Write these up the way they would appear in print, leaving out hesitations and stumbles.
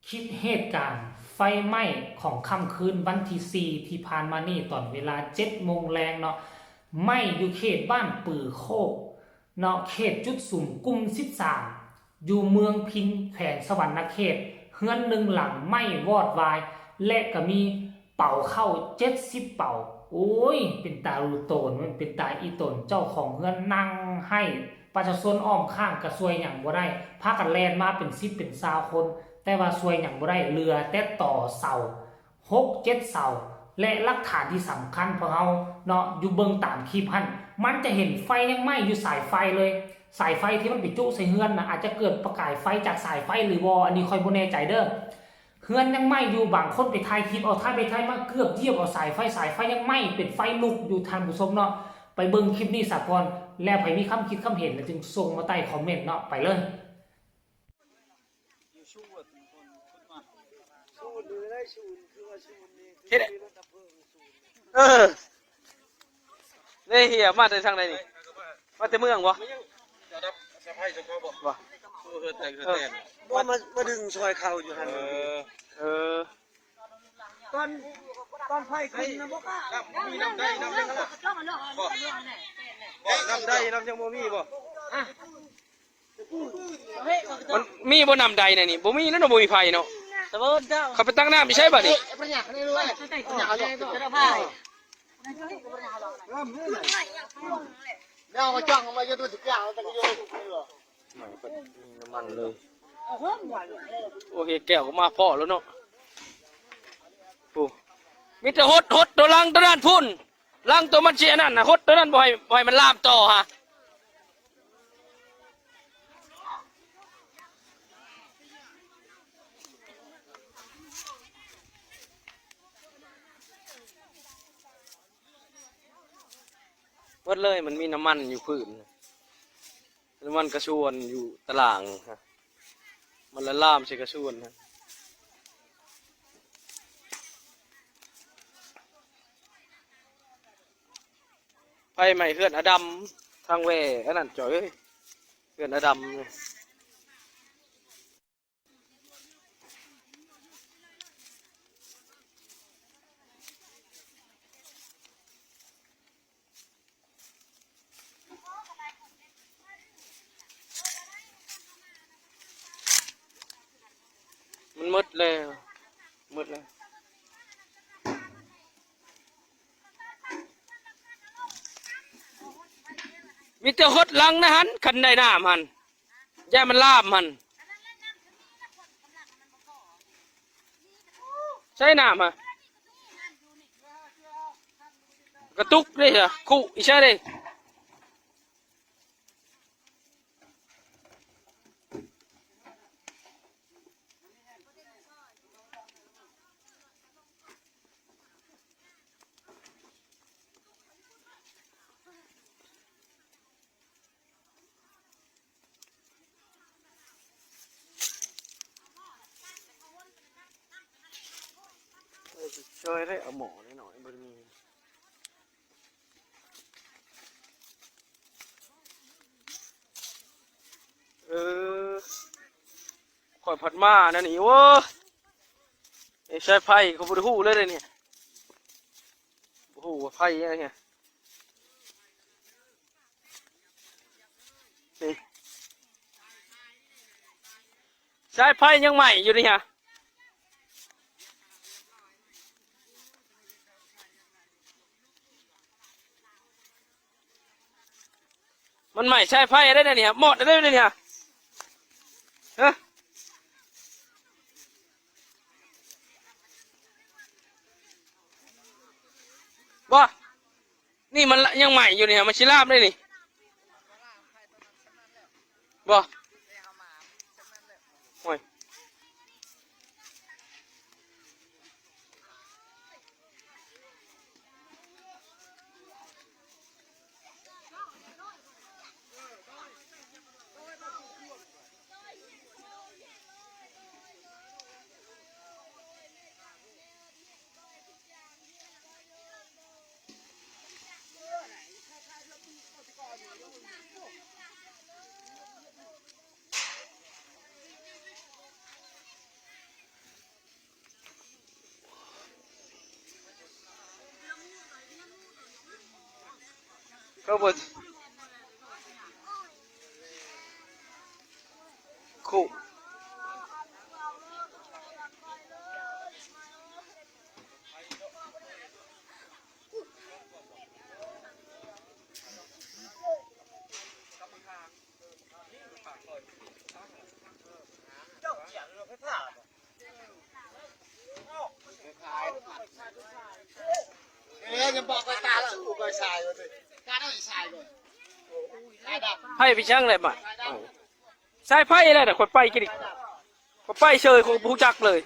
คลิปเหตุการณ์ไฟไหม้ของค่ำคืนวันที่ 4ที่ผ่านมานี่ตอนเวลา 7 โมงแรงเนาะไหม้อยู่เขตบ้านปือโคกเนาะเขตจุดสุ่มกุม13อยู่เมืองพินแขวงสวรรณเขตเฮือนหนึ่งหลังไหม้วอดวายและก็มีเป่าเข้า70เป่าโอ้ยเป็นตาลูโตนมันเป็นตาอีตนเจ้าของเฮือนนั่งให้ประชาชนอ้อมข้างกระซวยอย่างบ่ได้พากันแลนมาเป็น10เป็น20คนแต่ว่าซวยอย่างบ่ได้เรือแต่ต่อเสา6-7เสาและหลักฐานที่สำคัญพอเฮาเนาะอยู่เบิ่งตามคลิปหั่นมันจะเห็นไฟยังไหม้อยู่สายไฟเลยสายไฟที่มันไปจุใส่เฮือนน่ะอาจจะเกิดประกายไฟจากสายไฟหรือบ่อันนี้ค่อยบ่แน่ใจเด้อเฮือนยังไหม้อยู่บางคนไปถ่ายคลิปเอาถ่ายไปถ่ายมาเกือบเหยียบเอาสายไฟยังไหม้เป็นไฟลุกอยู่ท่านผู้ชมเนาะไปเบิ่งคลิปนี้ซะก่อนแล้วใครมีคำคิดคำเห็นแล้วจึงส่งมาใต้คอมเมนต์เนาะไปเลยเฮ็ดนี่เฮียมาแต่ทางใดนี่มาแต่เมืองบ่บ่มาดึงซอยเข่าอยู่หันเออตอนไฟขึ้นนะบ่กล้ามีน้ำได้น้ำยังล่ะน้ำได้น้ำยังบ่มีบ่มันมีบ่น้ำใดน่ะนี่บ่มีนั่นบ่มีไฟเนาะเขาไปตั้งน้ำไม่ใช่บ่นี่แล้วมาจ้องมาจะดูสิกาวตะกี้น้ำมันเลยโอเคแก้วก็มาพอแล้วเนาะปูมีแต่ฮดตัวลังตัวนั้นพุ่นลังตัวมันเสียนั่นน่ะฮดตัวนั้นบ่ให้มันลามต่อฮะวัดเลยมันมีน้ำมันอยู่พื้นน้ำมันกระชวนอยู่ตารางฮะมันละลามใส่กระชวนนะไฟใหม่เฮือนอดัมทางแหวอันนั้นจ่อยเอ้ยเฮือนอดัมมันมืดแล้วมืดแล้วมีแต่ฮดลังนะฮันคันใดหน้ามันย่ามันลาบมันใช่น้ำฮะกระตุกเลยเหรอคู่อีใช่เลยช่วยได้เอาหมอหน่อยบริมีข่อยผัดมานั่นนี่โว้ไอ้ใช้ไผ่เขาบริหูเลยเนี่ยบริหูว่าไผ่อะไรเงี้ยนี่ใช้ไผ่ยังใหม่อยู่นี่ฮะมันใหม่ใช้ไฟได้เนี่ยหมดได้เนี่ยฮะบ่นี่มันยังใหม่อยู่เนี่ยมันชิลาบได้นี่บ่โอ้ย ก็บดคู่ยังบอกไปตาแล้วกูไปชายเลยตาได้ชายเลยตาดับ ไพ่ไปช่างเลยมาใช่ไพ่อะไรแต่คนไปกินอีกคนไปเชยคงผู้จักเลย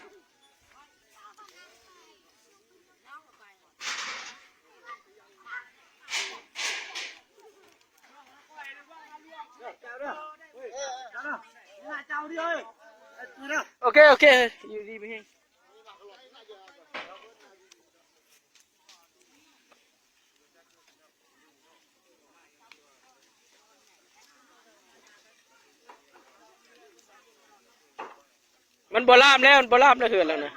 เจ้าดิเอ้ย โอเคโอเคอยู่ดีไปเองมันบ่ลามแล้วมันบ่ลามแล้วเหือนแล้วนะ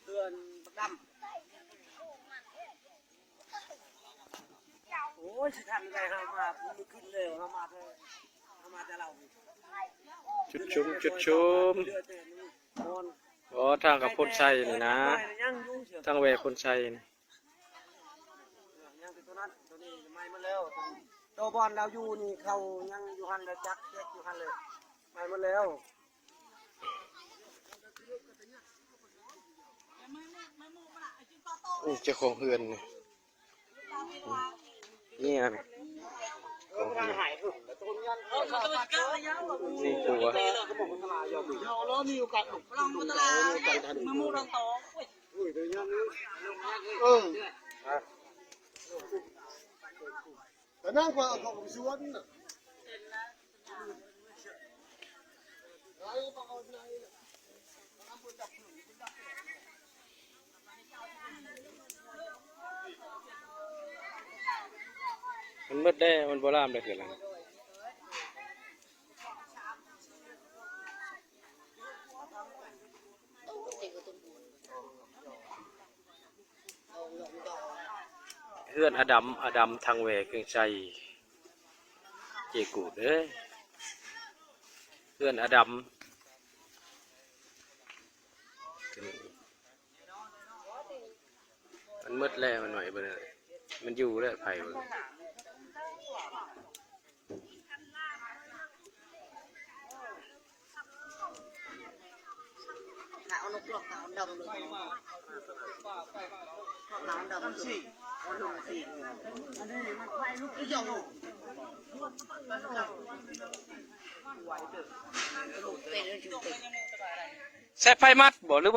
เตือนดำโอ้ยสิทำยังไงฮะมาไม่ขึ้นเลยฮะมาเถอะมาแต่เรา จุดชุมจุดชุมอ๋อทางกับพลชัยนี่นะทางแหวกพลชัยนี่ ยังเป็นตัวนั้นตัวนี้ไม่มาแล้วตัวบอลเราอยู่นี่เขายังอยู่หันเลยจักเด็กอยู่หันเลยไม่มาแล้ว เจ้าของเฮือนนี่อะไรของเฮือนนี่ตัวแล้วมีโอกาสหนุกลองมาตลาดมือมูรังโตแต่นั่งกว่าของสวน มันมืดได้มันโบราณได้คืออะไรเฮือนอดัมทางแหวกเครื่องใจเจกูดเด้เฮือนอดัมมันมืดแล้วมันหน่อยไปเลยมันอยู่แล้วไผ่ไปเลยเอานกหลอกเอาดำเลยน้ำดำสิเอาหนุ่มสิอันนี้มันไฟลุกที่ยังแซ่ไฟมัดบ่หรือว่า